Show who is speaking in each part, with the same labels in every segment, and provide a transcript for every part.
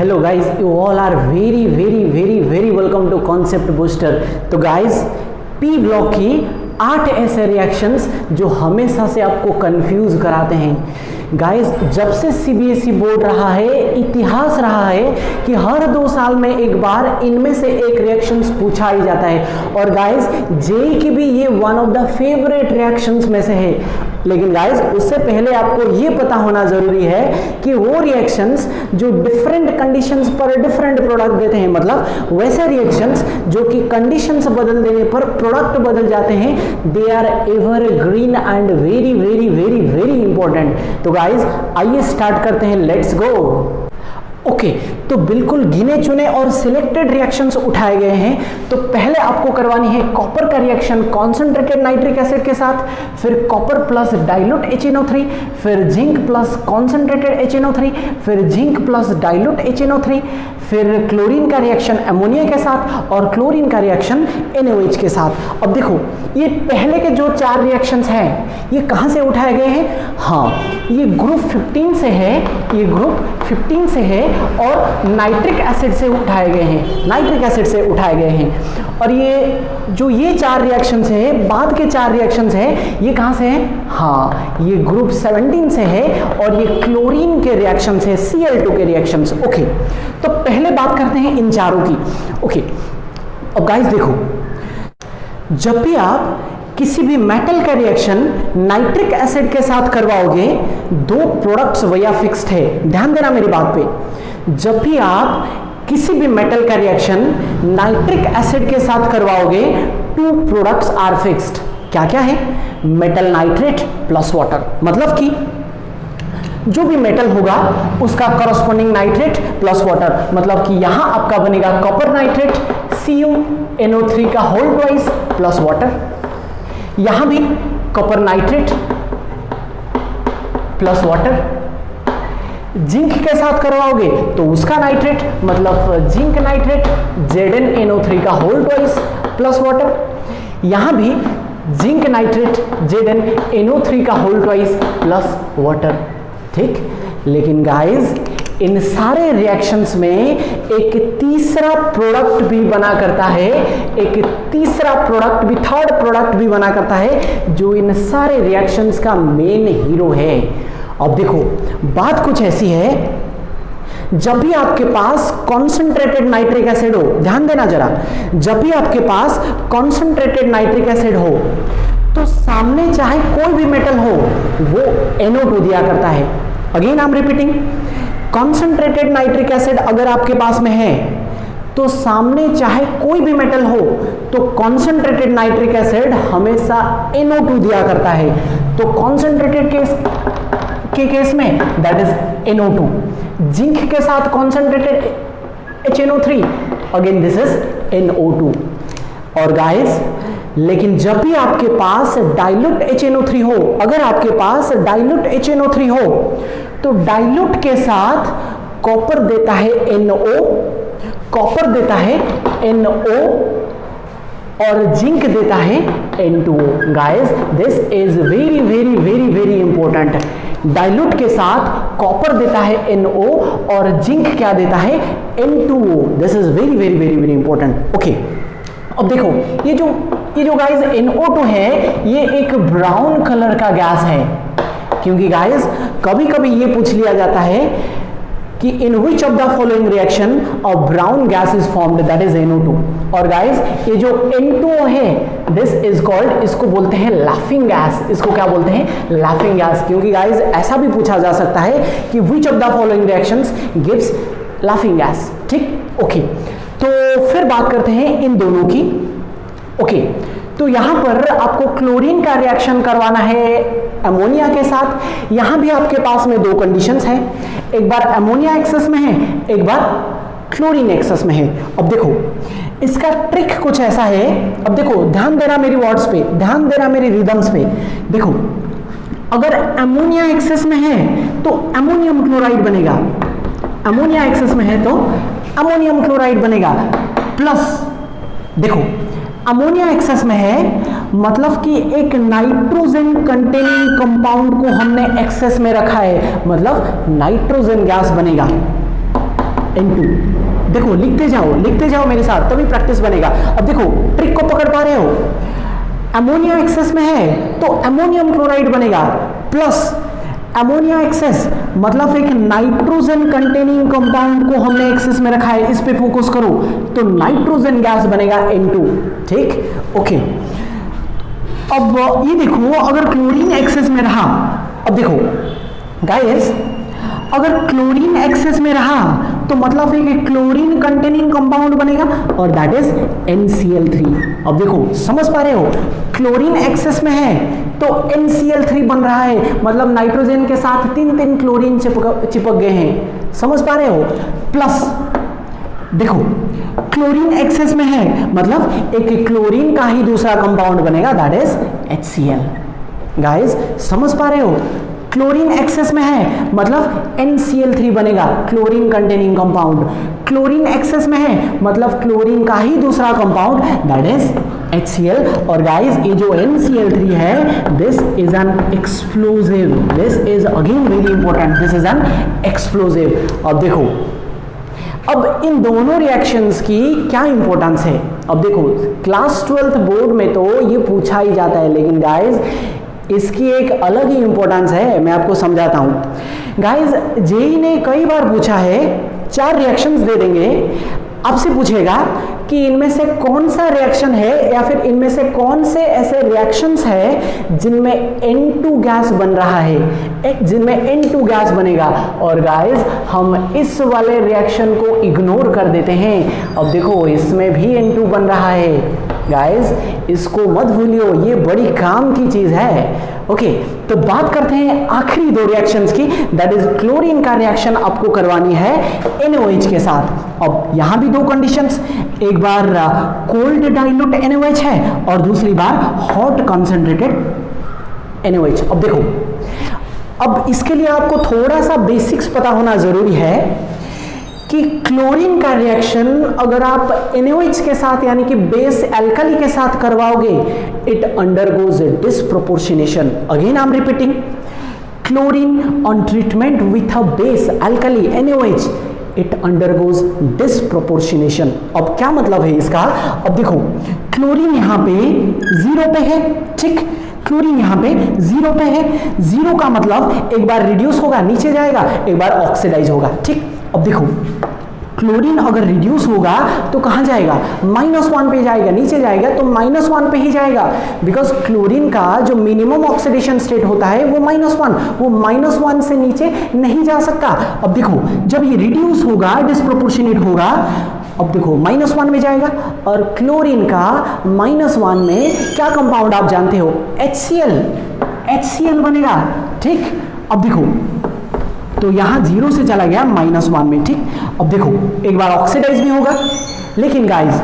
Speaker 1: Hello guys, you all are very very very very welcome to Concept Booster. तो guys, P block की 8 ऐसे reactions जो हमेशा से आपको कंफ्यूज कराते हैं। गाइज, जब से सीबीएसई बोर्ड रहा है, इतिहास रहा है कि हर 2 साल में एक बार इनमें से एक रिएक्शंस पूछा ही जाता है। और गाइज, जेई की भी ये one of the favourite reactions में से है। लेकिन गाइज, उससे पहले आपको ये पता होना जरूरी है कि वो रिएक्शंस जो डिफरेंट कंडीशंस पर डिफरेंट प्रोडक्ट देते हैं, मतलब वैसे रिएक्शंस जो कि कंडीशंस बदल देने पर प्रोडक्ट बदल जाते हैं, they are evergreen and very very very very important. तो गाइज, आइए स्टार्ट करते हैं, लेट्स गो। ओके, तो बिल्कुल गिने चुने और सिलेक्टेड रिएक्शंस उठाए गए हैं। तो पहले आपको करवानी है कॉपर का रिएक्शन कॉन्सेंट्रेटेड नाइट्रिक एसिड के साथ, फिर कॉपर प्लस डाइल्यूट HNO3, फिर जिंक प्लस कॉन्सेंट्रेटेड HNO3, फिर जिंक प्लस डाइल्यूट HNO3, फिर क्लोरीन का रिएक्शन अमोनिया के साथ और क्लोरीन का रिएक्शन NaOH के साथ। अब देखो, ये पहले के जो 4 रिएक्शंस हैं, ये कहाँ से उठाए गए हैं? हाँ, ये ग्रुप 15 से है, ये ग्रुप 15 से है और नाइट्रिक एसिड से उठाए गए हैं, नाइट्रिक एसिड से उठाए गए हैं। और ये जो ये 4 रिएक्शंस है, बाद के 4 रिएक्शंस है, ये कहाँ से हैं? हाँ, ये ग्रुप 17 से है और ये क्लोरीन के रिएक्शंस है, Cl2 के रिएक्शंस। ओके, तो पहले बात करते हैं इन चारों की। ओके, अब गाइस देखो, जब भी आप किसी भी मेटल का रिएक्शन नाइट्रिक एसिड के साथ करवाओगे, 2 प्रोडक्ट्स वया फिक्स्ड है। ध्यान देना मेरी बात पे। जब भी आप किसी भी मेटल का रिएक्शन नाइट्रिक एसिड के साथ करवाओगे, 2 प्रोडक्ट्स आर फिक्स्ड। क्या क्या है? मेटल नाइट्रेट प्लस वाटर, मतलब कि जो भी मेटल होगा उसका करस्पॉन्डिंग नाइट्रेट प्लस वाटर, मतलब कि यहां आपका बनेगा कॉपर नाइट्रेट CuNO3 का होल ट्वाइस प्लस वाटर। यहां भी copper nitrate plus water. Zinc के साथ करवाओगे तो उसका नाइट्रेट, मतलब जिंक नाइट्रेट ZnNO3 का होल ट्वाइस प्लस वाटर। यहां भी जिंक नाइट्रेट ZnNO3 का होल ट्वाइस प्लस वाटर। ठीक, लेकिन गाइस, इन सारे रिएक्शंस में एक तीसरा प्रोडक्ट भी बना करता है, एक तीसरा प्रोडक्ट भी, थर्ड प्रोडक्ट भी बना करता है, जो इन सारे रिएक्शंस का मेन हीरो है। अब देखो, बात कुछ ऐसी है, जब भी आपके पास कॉन्सेंट्रेटेड नाइट्रिक एसिड हो, ध्यान देना जरा, जब भी आपके पास कॉन्सेंट्रेटेड नाइट्रिक एसिड हो, तो सामने चाहे कोई भी मेटल हो, वो NO2 दिया करता है। Again I am repeating, concentrated nitric acid अगर आपके पास में है, तो सामने चाहे कोई भी मेटल हो, तो कॉन्सेंट्रेटेड नाइट्रिक एसिड हमेशा NO2 दिया करता है। तो कॉन्सेंट्रेटेड के केस में दैट इज NO2। जिंक के साथ concentrated HNO3, again this is NO2। और गाइस, लेकिन जब भी आपके पास डाइल्यूट HNO3 हो, अगर आपके पास डाइल्यूट HNO3 हो, तो डाइल्यूट के साथ कॉपर देता है NO, कॉपर देता है NO और जिंक देता है N2O। Guys, this is very very very very important. Dilute के साथ कॉपर देता है NO और जिंक क्या देता है? N2O। This is very very very very important. Okay, अब देखो, ये जो गाइस NO2 है, ये एक ब्राउन कलर का गैस है, क्योंकि गाइस कभी कभी ये पूछ लिया जाता है कि in which of the following reaction a brown gas is formed, that is NO2। और गाइस, ये जो N2O है, दिस इज कॉल्ड, इसको बोलते हैं लाफिंग गैस। इसको क्या बोलते हैं? Laughing gas. क्योंकि गाइस ऐसा भी पूछा जा सकता है कि विच of the following reactions gives laughing gas. ठीक, ओके, तो फिर बात करते हैं इन दोनों की। ओके, तो यहां पर आपको क्लोरीन का रिएक्शन करवाना है अमोनिया के साथ। यहां भी आपके पास में 2 कंडीशंस हैं, एक बार अमोनिया एक्सेस में है, एक बार क्लोरीन एक्सेस में है। अब देखो, इसका ट्रिक कुछ ऐसा है। अब देखो, ध्यान देना मेरी वर्ड्स पे, ध्यान देना मेरी रिदम्स पे। देखो, अगर अमोनिया एक्सेस में है तो अमोनियम क्लोराइड बनेगा, अमोनिया एक्सेस में है तो अमोनियम क्लोराइड बनेगा। प्लस देखो, अमोनिया एक्सेस में है, मतलब कि एक नाइट्रोजन कंटेनिंग कंपाउंड को हमने एक्सेस में रखा है, मतलब नाइट्रोजन गैस बनेगा। N2। देखो लिखते जाओ मेरे साथ, तभी प्रैक्टिस बनेगा। अब देखो ट्रिक को पकड़ पा रहे हो, अमोनिया एक्सेस में है तो अमोनियम क्लोराइड बनेगा, प्लस अमोनिया एक्सेस मतलब एक नाइट्रोजन कंटेनिंग कंपाउंड को हमने एक्सेस में रखा है, इस पे फोकस करो, तो नाइट्रोजन गैस बनेगा N2। ठीक, ओके। अब ये देखो अगर क्लोरीन एक्सेस में रहा, अब देखो गाइस अगर क्लोरीन एक्सेस में रहा तो मतलब एक क्लोरीन कंटेनिंग कंपाउंड बनेगा और दैट इज NCl3। अब देखो समझ पा रहे हो, क्लोरीन एक्सेस में है तो NCl3 बन रहा है, मतलब नाइट्रोजन के साथ 3 क्लोरीन चिपक गए हैं, समझ पा रहे हो। प्लस देखो क्लोरीन एक्सेस में है मतलब एक क्लोरीन का ही दूसरा कंपाउंड बनेगा, दैट इज HCl। गाइस समझ पा रहे हो, क्लोरीन एक्सेस में है मतलब NCl3 बनेगा, chlorine containing compound. Chlorine excess में है मतलब क्लोरीन का ही दूसरा कंपाउंड, दैट इज HCl। और गाइस ये जो NCl3 है, this is an explosive, this is again very important, this is an explosive. अब देखो अब इन दोनों रिएक्शंस की क्या इंपॉर्टेंस है। अब देखो क्लास 12th बोर्ड में तो ये पूछा ही जाता है, लेकिन गाइस इसकी एक अलग ही इंपॉर्टेंस है, मैं आपको समझाता हूं। गाइस जेई ने कई बार पूछा है, 4 रिएक्शंस दे देंगे, आपसे पूछेगा कि इनमें से कौन सा रिएक्शन है या फिर इनमें से कौन से ऐसे रिएक्शंस है जिनमें N2 गैस बन रहा है, जिनमें N2 गैस बनेगा। और गाइस हम इस वाले रिएक्शन को इग्नोर कर देते हैं। अब देखो इसमें भी N2 बन रहा है, गाइस इसको मत भूलियो, ये बड़ी काम की चीज है। ओके, तो बात करते हैं आखिरी 2 रिएक्शंस की, दैट इज क्लोरीन का रिएक्शन आपको करवानी है NaOH के साथ। अब यहां भी 2 कंडीशंस, एक बार कोल्ड डाइल्यूट NaOH है और दूसरी बार हॉट कंसंट्रेटेड NaOH। अब देखो अब इसके लिए आपको थोड़ा सा बेसिक्स पता होना जरूरी है कि क्लोरीन का रिएक्शन अगर आप NaOH के साथ यानी कि बेस एल्कली के साथ करवाओगे, it undergoes disproportionation. Again I am repeating, chlorine on treatment with a base alkali NaOH, it undergoes disproportionation. अब क्या मतलब है इसका, अब देखो क्लोरीन यहां पे 0 पे है, ठीक, क्लोरीन यहां पे 0 पे है, 0 का मतलब एक बार रिड्यूस होगा नीचे जाएगा, एक बार ऑक्सीडाइज होगा, ठीक। अब देखो क्लोरीन अगर रिड्यूस होगा तो कहां जाएगा, -1 पे जाएगा, नीचे जाएगा तो -1 पे ही जाएगा, बिकॉज क्लोरीन का जो मिनिमम ऑक्सीडेशन स्टेट होता है वो -1, वो -1 से नीचे नहीं जा सकता। अब देखो जब ये रिड्यूस होगा, डिस्प्रोपोर्शनेट होगा, अब देखो -1 में जाएगा, और क्लोरीन का -1 में क्या कंपाउंड आप जानते हो, HCl बनेगा, ठीक। अब देखो तो यहां 0 से चला गया -1 में, ठीक। अब देखो एक बार ऑक्सीडाइज भी होगा, लेकिन गाइस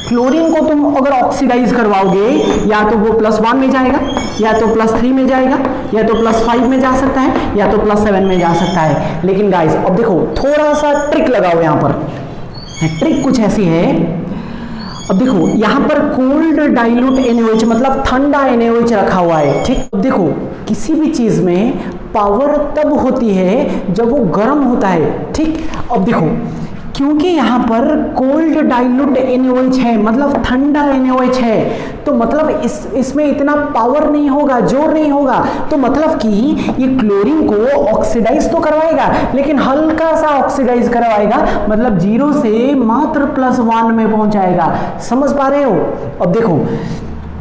Speaker 1: क्लोरीन को तुम अगर ऑक्सीडाइज करवाओगे या तो वो +1 में जाएगा, या तो +3 में जाएगा, या तो +5 में जा सकता है, या तो +7 में जा सकता है। लेकिन गाइस अब देखो थोड़ा सा ट्रिक लगाओ, यहां पर ट्रिक कुछ ऐसी है। अब देखो यहां पर कोल्ड डाइल्यूट NaOH मतलब ठंडा NaOH रखा हुआ है, ठीक। अब देखो किसी भी चीज में पावर तब होती है जब वो गर्म होता है, ठीक। अब देखो क्योंकि यहां पर कोल्ड डाइल्यूट NaOH है मतलब ठंडा NaOH है, तो मतलब इसमें इतना पावर नहीं होगा, जोर नहीं होगा, तो मतलब कि ये क्लोरीन को ऑक्सीडाइज तो करवाएगा लेकिन हल्का सा ऑक्सीडाइज करवाएगा, मतलब 0 से मात्र +1 में पहुंचाएगा। समझ पा रहे हो। अब देखो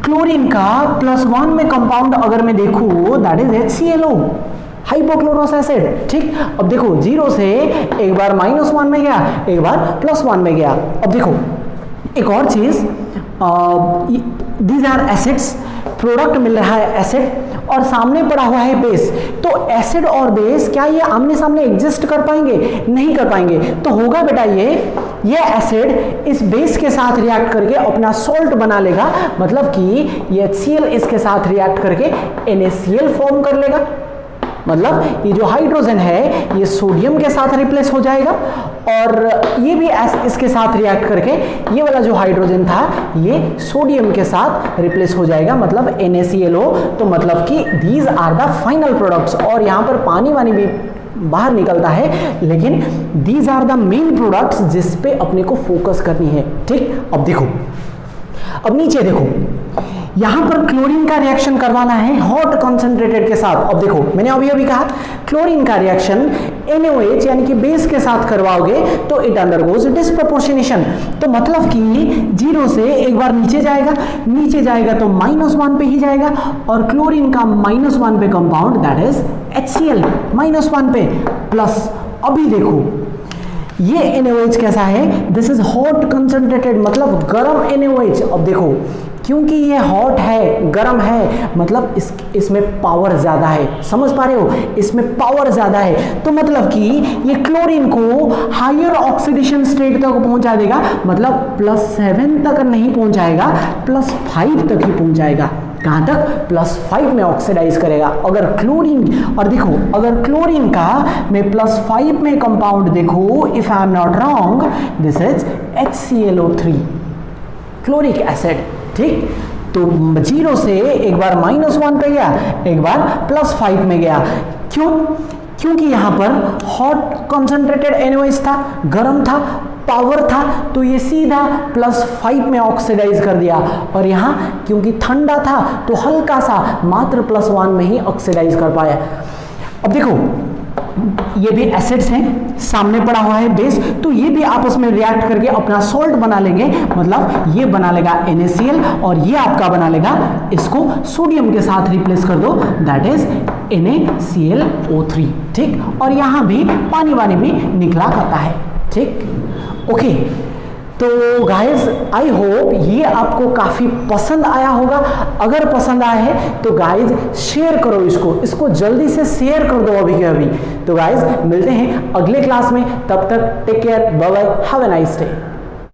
Speaker 1: क्लोरीन का +1 में कंपाउंड अगर मैं देखूं, that is HClO, hypochlorous acid, ठीक। अब देखो 0 से एक बार -1 में गया, एक बार +1 में गया। अब देखो एक और चीज, दीज आर एसिड्स, प्रोडक्ट मिल रहा है एसिड और सामने पड़ा हुआ है बेस, तो एसिड और बेस क्या ये आमने सामने एग्जिस्ट कर पाएंगे, नहीं कर पाएंगे। तो होगा बेटा ये एसिड इस बेस के साथ रिएक्ट करके अपना सॉल्ट बना लेगा, मतलब कि ये HCl इसके साथ रिएक्ट करके NaCl फॉर्म कर लेगा, मतलब ये जो हाइड्रोजन है ये सोडियम के साथ रिप्लेस हो जाएगा, और ये भी इसके साथ रिएक्ट करके ये वाला जो हाइड्रोजन था ये सोडियम के साथ रिप्लेस हो जाएगा, मतलब NaClO। तो मतलब कि these are the final products, और यहाँ पर पानी वानी भी बाहर निकलता है, लेकिन these are the main products जिस पे अपने को फोकस करनी है। ठीक, अब देखो, अब नीचे देखो, यहां पर क्लोरीन का रिएक्शन करवाना है हॉट कंसंट्रेटेड के साथ। अब देखो, मैंने अभी अभी कहा क्लोरीन का रिएक्शन NaOH यानी कि बेस के साथ करवाओगे तो इट अंडरगोज डिस्प्रोपोर्शनेशन। तो मतलब कि 0 से एक बार नीचे जाएगा तो -1 पे ही जाएगा, और क्लोरीन का -1 पे कंपाउंड दैट इज HCl -1 पे प्लस। अभी देखो ये NaOH कैसा है, दिस इज हॉट कंसंट्रेटेड, मतलब गर्म NaOH। अब देखो, क्योंकि ये हॉट है, गर्म है, मतलब इसमें पावर ज्यादा है, समझ पा रहे हो, इसमें पावर ज्यादा है। तो मतलब कि ये क्लोरीन को हायर ऑक्सीडेशन स्टेट तक पहुंचा देगा, मतलब +7 तक नहीं पहुंचाएगा, +5 तक ही पहुंचाएगा। कहां तक? +5 में ऑक्सीडाइज करेगा। अगर क्लोरीन, और देखो अगर क्लोरीन का मैं +5 में कंपाउंड देखो, if I am not wrong, this is HClO3 chloric acid. ठीक, तो 0 से एक बार -1 पे गया, एक बार +5 में गया। क्यों? क्योंकि यहां पर हॉट कंसंट्रेटेड NaOH था, गर्म था, पावर था, तो ये सीधा +5 में ऑक्सीडाइज कर दिया। और यहां क्योंकि ठंडा था तो हल्का सा मात्र +1 में ही ऑक्सीडाइज कर पाया। अब देखो, ये भी एसिड्स हैं, सामने पड़ा हुआ है बेस, तो ये भी आपस में रिएक्ट करके अपना सॉल्ट बना लेंगे, मतलब ये बना लेगा NaCl और ये आपका बना लेगा, इसको सोडियम के साथ रिप्लेस कर दो, दैट इज NaClO3। ठीक, और यहां भी पानी वानी भी निकला करता है। ठीक, ओके। तो गाइस आई होप ये आपको काफ़ी पसंद आया होगा। अगर पसंद आया है तो गाइस शेयर करो, इसको जल्दी से शेयर कर दो अभी के अभी। तो गाइस मिलते हैं अगले क्लास में, तब तक take care, bye bye, have a nice day.